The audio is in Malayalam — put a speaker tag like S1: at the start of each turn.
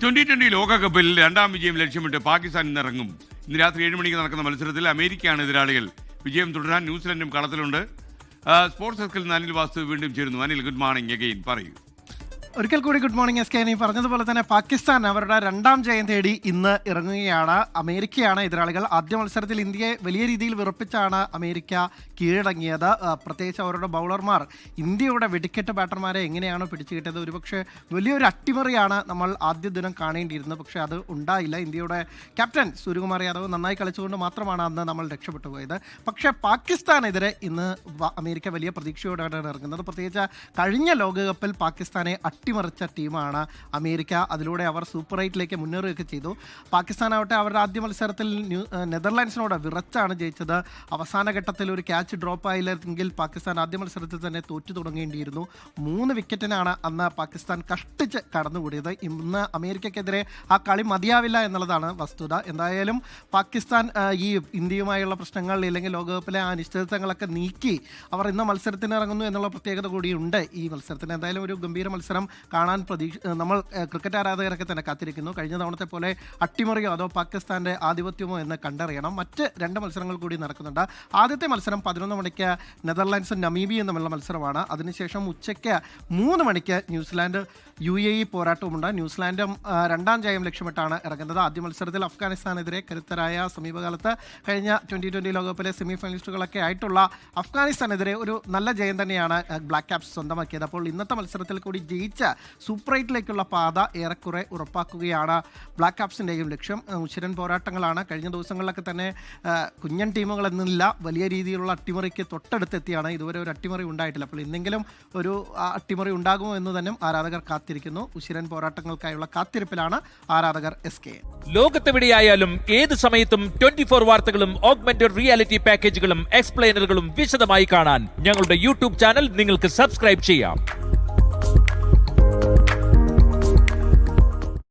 S1: 2020 ലോകകപ്പിൽ രണ്ടാം വിജയം ലക്ഷ്യമിട്ട് പാകിസ്ഥാൻ ഇന്നിറങ്ങും. ഇന്ന് രാത്രി 7 മണിക്ക് നടക്കുന്ന മത്സരത്തിൽ അമേരിക്കയാണ് എതിരാളികൾ. വിജയം തുടരാൻ ന്യൂസിലൻഡും കളത്തിലുണ്ട്. സ്പോർട്സ് സർക്കിൾ അനിൽ വാസ്തു വീണ്ടും ചേരുന്നു. അനിൽ, ഗുഡ് മോർണിംഗ് അഗെയിൻ, പറയൂ.
S2: ഒരിക്കൽ കൂടി ഗുഡ് മോർണിംഗ് എസ് കെ. നീ പറഞ്ഞതുപോലെ തന്നെ പാകിസ്ഥാൻ അവരുടെ രണ്ടാം ജയം തേടി ഇന്ന് ഇറങ്ങുകയാണ്. അമേരിക്കയാണ് എതിരാളികൾ. ആദ്യ മത്സരത്തിൽ ഇന്ത്യയെ വലിയ രീതിയിൽ വിറപ്പിച്ചാണ് അമേരിക്ക കീഴടങ്ങിയത്. പ്രത്യേകിച്ച് അവരുടെ ബൗളർമാർ ഇന്ത്യയുടെ വെടിക്കെട്ട് ബാറ്റർമാരെ എങ്ങനെയാണ് പിടിച്ചു കിട്ടിയത്. ഒരുപക്ഷെ വലിയൊരു അട്ടിമറിയാണ് നമ്മൾ ആദ്യ ദിനം കാണേണ്ടിയിരുന്നത്. പക്ഷേ അത് ഉണ്ടായില്ല. ഇന്ത്യയുടെ ക്യാപ്റ്റൻ സൂര്യകുമാർ യാദവ് നന്നായി കളിച്ചുകൊണ്ട് മാത്രമാണ് അന്ന് നമ്മൾ രക്ഷപ്പെട്ടു പോയത്. പക്ഷേ പാകിസ്ഥാനെതിരെ ഇന്ന് അമേരിക്ക വലിയ പ്രതീക്ഷയോടെയാണ് ഇറങ്ങുന്നത്. പ്രത്യേകിച്ച് കഴിഞ്ഞ ലോകകപ്പിൽ പാകിസ്ഥാനെ അട്ടിമറിച്ച ടീമാണ് അമേരിക്ക. അതിലൂടെ അവർ സൂപ്പർ 8ലേക്ക് മുന്നേറുകയൊക്കെ ചെയ്തു. പാകിസ്ഥാനാവട്ടെ അവരുടെ ആദ്യ മത്സരത്തിൽ നെതർലാൻഡ്സിനോട് വിറച്ചാണ് ജയിച്ചത്. അവസാന ഘട്ടത്തിൽ ഒരു ക്യാച്ച് ഡ്രോപ്പ് ആയില്ലെങ്കിൽ പാകിസ്ഥാൻ ആദ്യ മത്സരത്തിൽ തന്നെ തോറ്റു തുടങ്ങേണ്ടിയിരുന്നു. 3 വിക്കറ്റിനാണ് അന്ന് പാകിസ്ഥാൻ കഷ്ടിച്ച് കടന്നുകൂടിയത്. ഇന്ന് അമേരിക്കക്കെതിരെ ആ കളി മതിയാവില്ല എന്നുള്ളതാണ് വസ്തുത. എന്തായാലും പാകിസ്ഥാൻ ഈ ഇന്ത്യയുമായുള്ള പ്രശ്നങ്ങൾ അല്ലെങ്കിൽ ലോകകപ്പിലെ ആ അനിശ്ചിതത്വങ്ങളൊക്കെ നീക്കി അവർ ഇന്ന് മത്സരത്തിന് ഇറങ്ങുന്നു എന്നുള്ള പ്രത്യേകത കൂടിയുണ്ട് ഈ മത്സരത്തിന്. എന്തായാലും ഒരു ഗംഭീര മത്സരം കാണാൻ നമ്മൾ ക്രിക്കറ്റ് ആരാധകരൊക്കെ തന്നെ കാത്തിരിക്കുന്നു. കഴിഞ്ഞ തവണത്തെ പോലെ അട്ടിമറിയോ അതോ പാകിസ്ഥാന്റെ ആധിപത്യമോ എന്ന് കണ്ടറിയണം. മറ്റ് 2 മത്സരങ്ങൾ കൂടി നടക്കുന്നുണ്ട്. ആദ്യത്തെ മത്സരം 11 മണിക്ക് നെതർലാൻഡ്സും നമീബിയയും തമ്മിലുള്ള മത്സരമാണ്. അതിനുശേഷം ഉച്ചയ്ക്ക് 3 മണിക്ക് ന്യൂസിലാൻഡ് UAE പോരാട്ടവുമുണ്ട്. ന്യൂസിലാൻഡും രണ്ടാം ജയം ലക്ഷ്യമിട്ടാണ് ഇറങ്ങുന്നത്. ആദ്യ മത്സരത്തിൽ അഫ്ഗാനിസ്ഥാനെതിരെ കരുത്തരായ സമീപകാലത്ത് കഴിഞ്ഞ 2020 ലോകകപ്പിലെ സെമി ഫൈനലിസ്റ്റുകളൊക്കെ ആയിട്ടുള്ള അഫ്ഗാനിസ്ഥാനെതിരെ ഒരു നല്ല ജയം തന്നെയാണ് ബ്ലാക്ക് ക്യാപ്സ് സ്വന്തമാക്കിയത്. അപ്പോൾ ഇന്നത്തെ മത്സരത്തിൽ കൂടി ജയിച്ച സൂപ്പർ 8ലേക്കുള്ള പാത ഏറെക്കുറെ ഉറപ്പാക്കുകയാണ് ബ്ലാക്ക് ക്യാപ്സിൻ്റെയും ലക്ഷ്യം. ഉശിരൻ പോരാട്ടങ്ങളാണ്. കഴിഞ്ഞ ദിവസങ്ങളിലൊക്കെ തന്നെ കുഞ്ഞൻ ടീമുകളെന്നില്ല വലിയ രീതിയിലുള്ള അട്ടിമറിക്ക് തൊട്ടടുത്തെത്തിയാണ്. ഇതുവരെ ഒരു അട്ടിമറി ഉണ്ടായിട്ടില്ല. അപ്പോൾ ഇന്നെങ്കിലും ഒരു അട്ടിമറി ഉണ്ടാകുമോ എന്ന് തന്നെ ആരാധകർ കാത്തിരിക്കുന്നു. ഉശിരൻ പോരാട്ടങ്ങൾക്കായുള്ള കാത്തിരിപ്പിലാണ് ആരാധകർ SK.
S3: ലോകത്തെവിടെയായാലും ഏത് സമയത്തും 24 വാർത്തകളും ഓഗ്മെന്റഡ് റിയാലിറ്റി പാക്കേജുകളും എക്സ്പ്ലെയിനറുകളും വിശദമായി കാണാൻ ഞങ്ങളുടെ യൂട്യൂബ് ചാനൽ നിങ്ങൾക്ക് സബ്സ്ക്രൈബ് ചെയ്യാം.